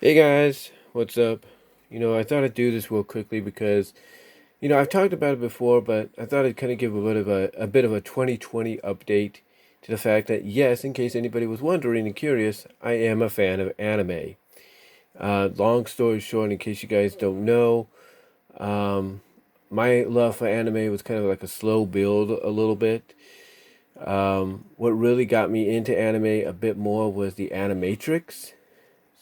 Hey guys, what's up? I thought I'd do this real quickly because, I've talked about it before, but I thought I'd kind of give a bit of a 2020 update to the fact that yes, in case anybody was wondering and curious, I am a fan of anime. Long story short, in case you guys don't know, um, my love for anime was kind of like a slow build a little bit. What really got me into anime a bit more was the Animatrix,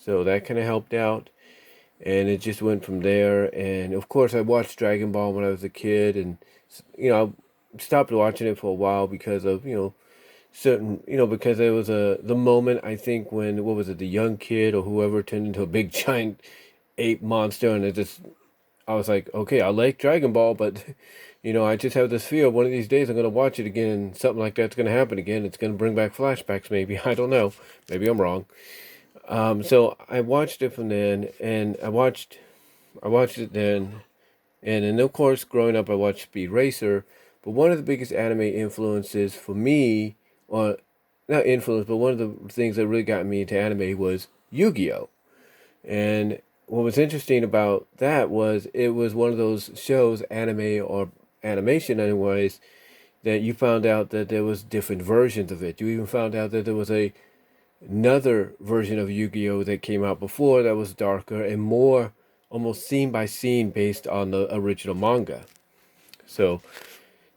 so that kind of helped out. And it just went from there. And of course, I watched Dragon Ball when I was a kid, and I stopped watching it for a while because of because it was the moment I think when what was it, the young kid or whoever turned into a big giant ape monster, and I was like, okay, I like Dragon Ball, but I just have this fear one of these days I'm gonna watch it again, and something like that's gonna happen again. It's gonna bring back flashbacks, maybe. I don't know. Maybe I'm wrong. So I watched it from then, and I watched it then, and then of course, growing up, I watched Speed Racer. But one of the biggest anime influences for me, or not influence, but one of the things that really got me into anime was Yu-Gi-Oh! And what was interesting about that was it was one of those shows, anime or animation, anyways, that you found out that there was different versions of it. You even found out that there was another version of Yu-Gi-Oh that came out before that was darker and more almost scene by scene based on the original manga. So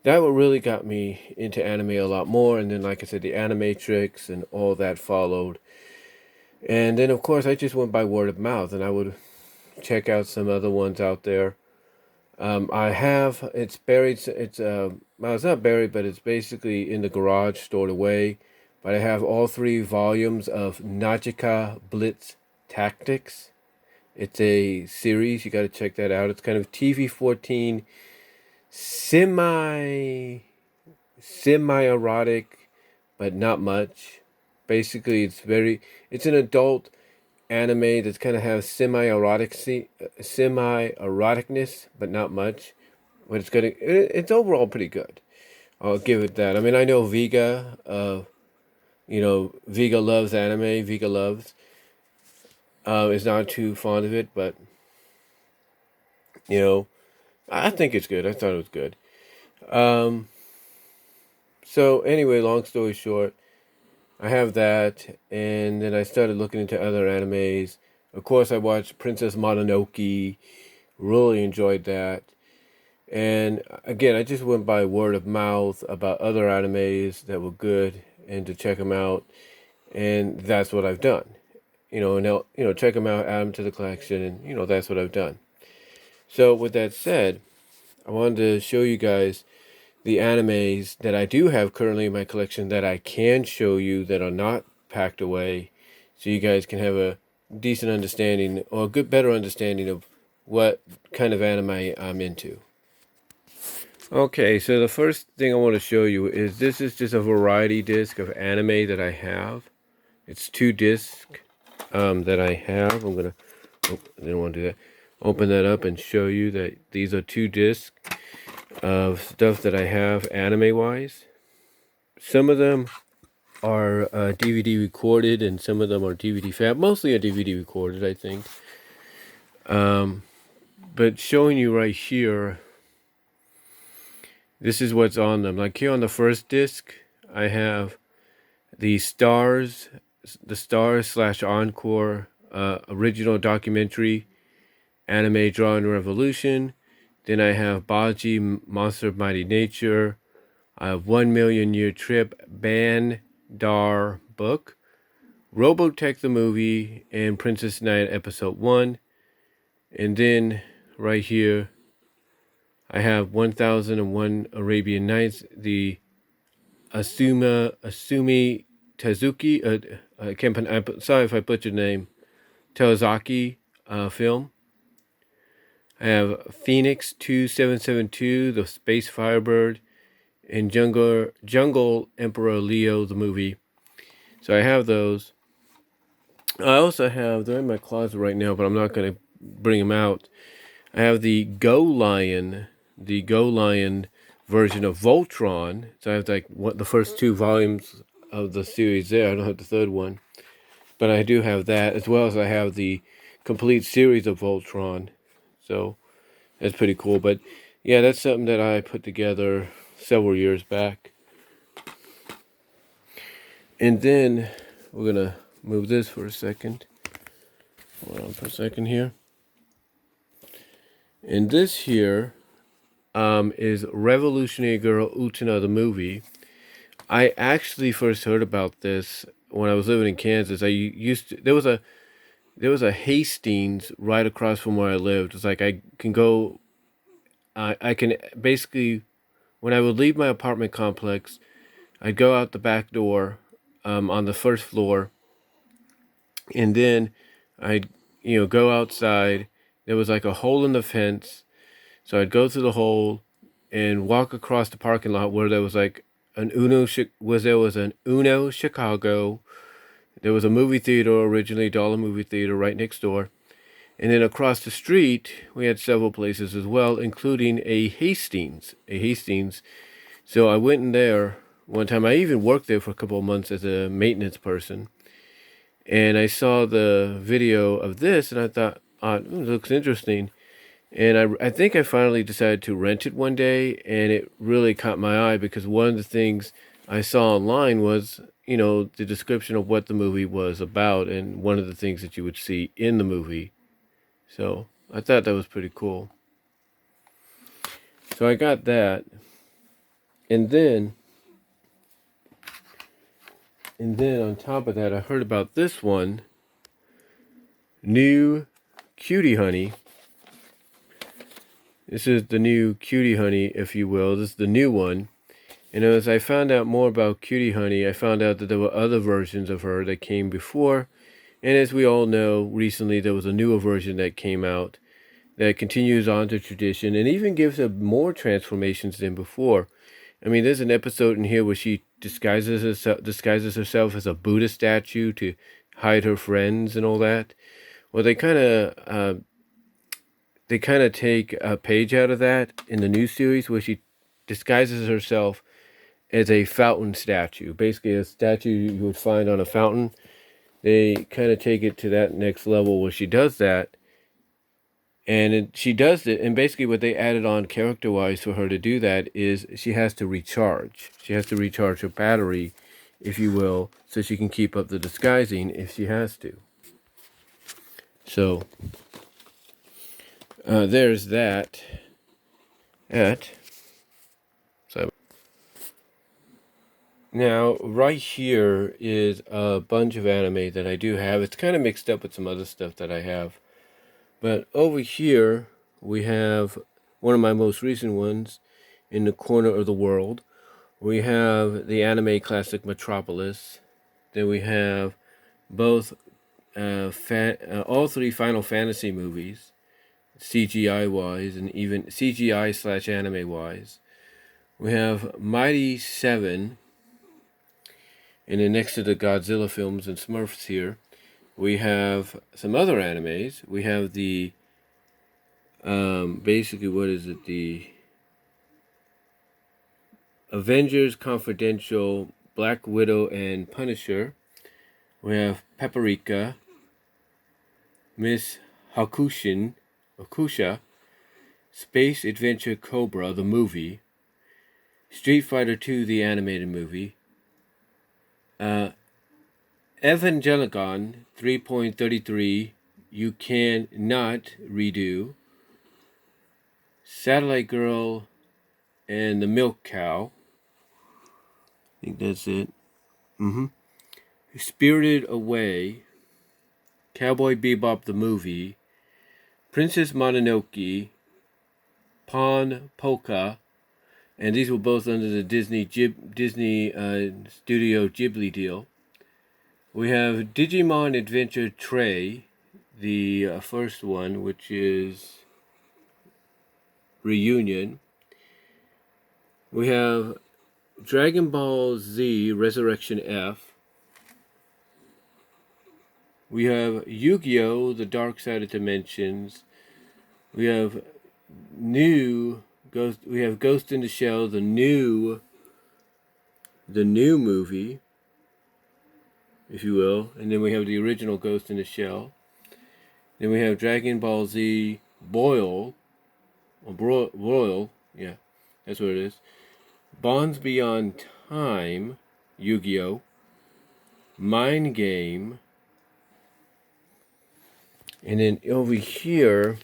that what really got me into anime a lot more. And then, like I said, the Animatrix and all that followed. And then, of course, I just went by word of mouth, and I would check out some other ones out there. I have it's buried. Well, it's not buried, but it's basically in the garage, stored away. But I have all three volumes of Najika Blitz Tactics. It's a series. You got to check that out. It's kind of TV-14, semi erotic, but not much. Basically, it's an adult anime that's kind of has semi eroticness, but not much. But it's overall pretty good. I'll give it that. I mean, I know Vega. Vega loves anime. Vega loves. Is not too fond of it, but you know, I think it's good. I thought it was good. Um, so anyway, long story short, I have that, and then I started looking into other animes. Of course, I watched Princess Mononoke. Really enjoyed that. And again, I just went by word of mouth about other animes that were good and to check them out. And that's what I've done. And check them out, add them to the collection, and, that's what I've done. So, with that said, I wanted to show you guys the animes that I do have currently in my collection that I can show you that are not packed away, so you guys can have a decent understanding or a better understanding of what kind of anime I'm into. Okay, so the first thing I want to show you is this is just a variety disc of anime that I have. It's 2 discs that I have. I didn't want to do that. Open that up and show you that these are 2 discs of stuff that I have anime-wise. Some of them are DVD recorded, and some of them are DVD fab. Mostly a DVD recorded, I think. But showing you right here, this is what's on them. Like here on the first disc, I have the Stars / Encore original documentary anime drawing revolution. Then I have Baji Monster of Mighty Nature. I have 1 Million Year Trip Bandar book, Robotech the movie, and Princess Knight episode 1. And then right here I have 1001 Arabian Nights, the Asumi Tezuki, I'm sorry if I butchered the name, Teozaki film. I have Phoenix 2772, the Space Firebird, and Jungle Emperor Leo, the movie. So I have those. I also have, they're in my closet right now, but I'm not going to bring them out. I have the Go Lion version of Voltron. So I have the first 2 volumes of the series there. I don't have the third one. But I do have that, as well as I have the complete series of Voltron. So that's pretty cool. But yeah, that's something that I put together several years back. And then we're going to move this for a second. Hold on for a second here. And this here is Revolutionary Girl Utena, the movie. I actually first heard about this when I was living in Kansas. There was a Hastings right across from where I lived. It's like I can go. I can basically, when I would leave my apartment complex, I'd go out the back door, on the first floor, and then I'd go outside. There was like a hole in the fence, so I'd go through the hole and walk across the parking lot where there was like there was an Uno Chicago. There was a movie theater originally, Dollar Movie Theater, right next door. And then across the street, we had several places as well, including a Hastings. So I went in there one time. I even worked there for a couple of months as a maintenance person. And I saw the video of this, and I thought, oh, it looks interesting. And I think I finally decided to rent it one day, and it really caught my eye because one of the things I saw online was, the description of what the movie was about, and one of the things that you would see in the movie. So I thought that was pretty cool. So I got that. And then on top of that, I heard about this one. New Cutie Honey. This is the new Cutie Honey, if you will. This is the new one. And as I found out more about Cutie Honey, I found out that there were other versions of her that came before. And as we all know, recently there was a newer version that came out that continues on to tradition and even gives her more transformations than before. I mean, there's an episode in here where she disguises herself as a Buddha statue to hide her friends and all that. Well, they kind of take a page out of that in the new series where she disguises herself as a fountain statue, basically a statue you would find on a fountain. They kind of take it to that next level where she does that. And she does it, and basically what they added on character-wise for her to do that is she has to recharge. She has to recharge her battery, if you will, so she can keep up the disguising if she has to. So, there's that. So, now, right here is a bunch of anime that I do have. It's kind of mixed up with some other stuff that I have. But over here, we have one of my most recent ones in the corner of the world. We have the anime classic Metropolis. Then we have both all three Final Fantasy movies, CGI-wise and even CGI/anime-wise. We have Mighty 7, and then next to the Godzilla films and Smurfs here, we have some other animes. We have the, basically, what is it? The Avengers Confidential, Black Widow, and Punisher. We have Paprika, Miss Hakusha, Space Adventure Cobra, the movie, Street Fighter 2, the animated movie, Evangelion 3.33, You Can Not Redo, Satellite Girl, and the Milk Cow. I think that's it. Spirited Away, Cowboy Bebop the movie, Princess Mononoke, Pon Polka, and these were both under the Disney Studio Ghibli deal. We have Digimon Adventure Trey, the first one, which is Reunion. We have Dragon Ball Z Resurrection F. We have Yu-Gi-Oh! The Dark Side of Dimensions. We have Ghost in the Shell, the new movie, if you will, and then we have the original Ghost in the Shell. Then we have Dragon Ball Z Boil, or Royal, yeah, that's what it is. Bonds Beyond Time, Yu-Gi-Oh! Mind Game, and then over here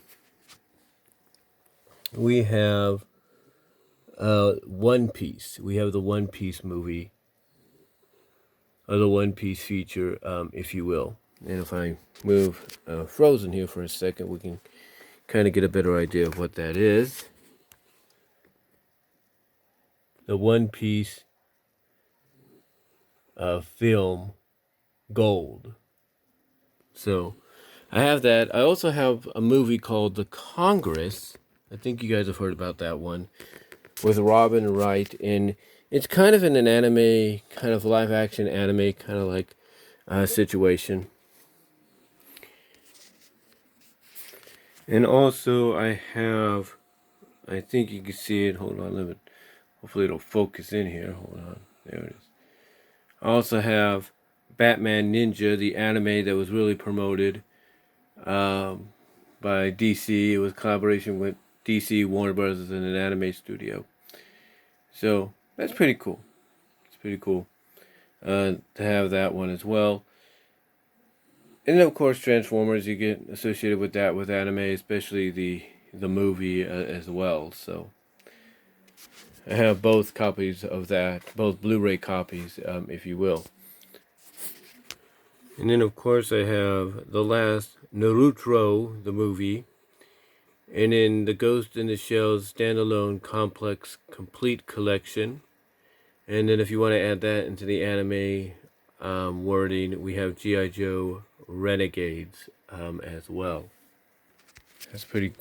we have One Piece. We have the One Piece movie, or the One Piece feature, if you will. And if I move Frozen here for a second, we can kind of get a better idea of what that is. The One Piece film Gold. So I have that. I also have a movie called The Congress. I think you guys have heard about that one, with Robin Wright, and it's kind of in an anime, kind of live action anime, kind of like situation. And also I have, I think you can see it. Hold on, hopefully it'll focus in here. Hold on, there it is. I also have Batman Ninja, the anime that was really promoted by DC. It was collaboration with DC, Warner Brothers, and an anime studio. So that's pretty cool. It's pretty cool to have that one as well. And then of course Transformers, you get associated with that with anime, especially the movie as well. So I have both copies of that, both Blu-ray copies, if you will. And then of course I have the last Naruto, the movie, and then the Ghost in the Shell standalone complex complete collection. And then if you want to add that into the anime wording, we have G.I. Joe Renegades as well. That's pretty.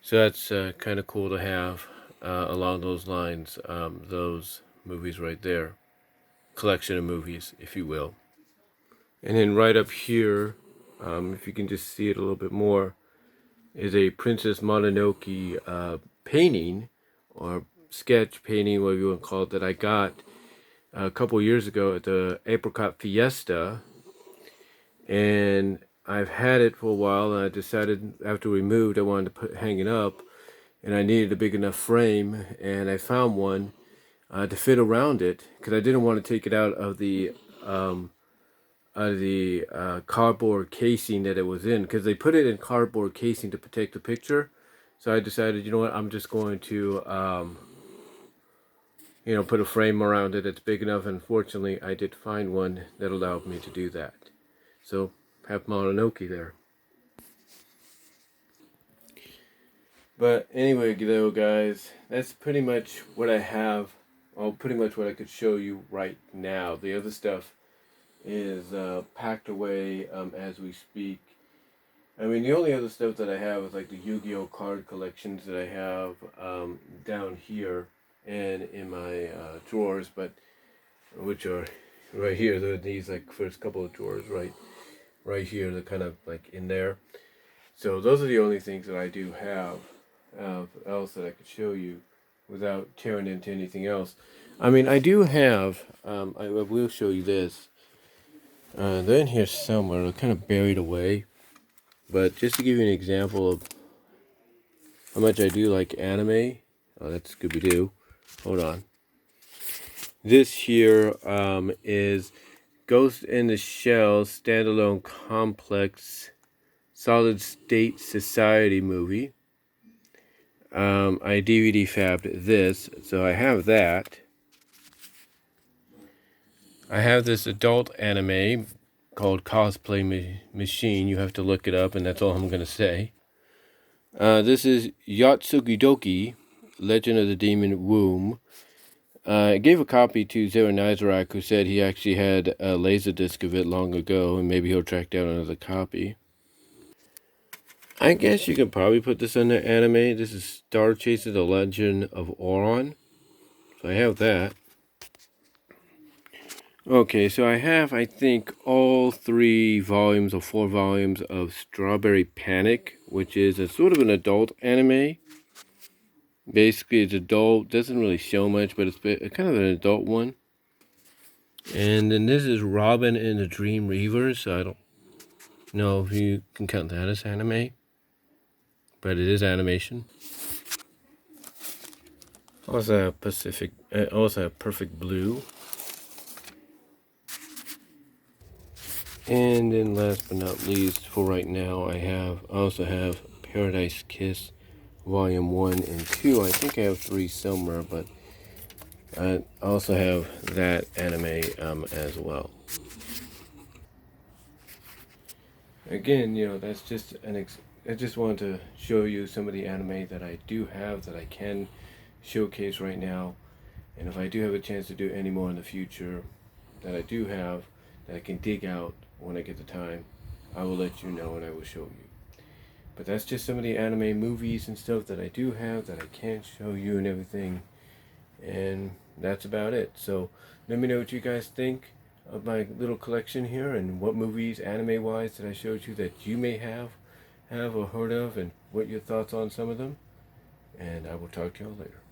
So that's kind of cool to have along those lines. Those movies right there, collection of movies, if you will. And then right up here, if you can just see it a little bit more, is a Princess Mononoke painting or sketch painting, whatever you want to call it, that I got a couple years ago at the Apricot Fiesta, and I've had it for a while, and I decided after we moved I wanted to hang it up, and I needed a big enough frame, and I found one to fit around it, because I didn't want to take it out of the cardboard casing that it was in, because they put it in cardboard casing to protect the picture. So I decided, you know what, I'm just going to put a frame around it that's big enough. And fortunately, I did find one that allowed me to do that. So, have Mononoke there. But anyway, though, guys, that's pretty much what I have. Well, pretty much what I could show you right now. The other stuff is packed away as we speak. I mean, the only other stuff that I have is like the Yu-Gi-Oh card collections that I have down here and in my drawers, but which are right here. They're these like first couple of drawers right here. They're kind of like in there. So those are the only things that I do have else that I could show you without tearing into anything else. I mean, I do have. I will show you this. They're in here somewhere. They're kind of buried away. But just to give you an example of how much I do like anime. Oh, that's Scooby-Doo. Hold on. This here is Ghost in the Shell standalone complex solid state society movie. I DVD fabbed this, so I have that. I have this adult anime called Cosplay Machine. You have to look it up, and that's all I'm going to say. This is Yotsugi Dokie, Legend of the Demon Womb. I gave a copy to Zero Nizarak, who said he actually had a Laserdisc of it long ago, and maybe he'll track down another copy. I guess you could probably put this under anime. This is Star Chaser, The Legend of Oron. So I have that. Okay, so I have, I think, all 3 volumes or 4 volumes of Strawberry Panic, which is a sort of an adult anime. Basically, it's adult, doesn't really show much, but it's kind of an adult one. And then this is Robin and the Dream Reavers. So know if you can count that as anime, but it is animation. Also also Perfect Blue. And then last but not least, for right now, I also have Paradise Kiss Volume 1 and 2. I think I have 3 somewhere, but I also have that anime as well. Again, that's just I just wanted to show you some of the anime that I do have that I can showcase right now. And if I do have a chance to do any more in the future that I do have that I can dig out when I get the time, I will let you know and I will show you. But that's just some of the anime movies and stuff that I do have that I can't show you and everything. And that's about it. So let me know what you guys think of my little collection here and what movies, anime wise, that I showed you that you may have or heard of, and what your thoughts on some of them. And I will talk to y'all later.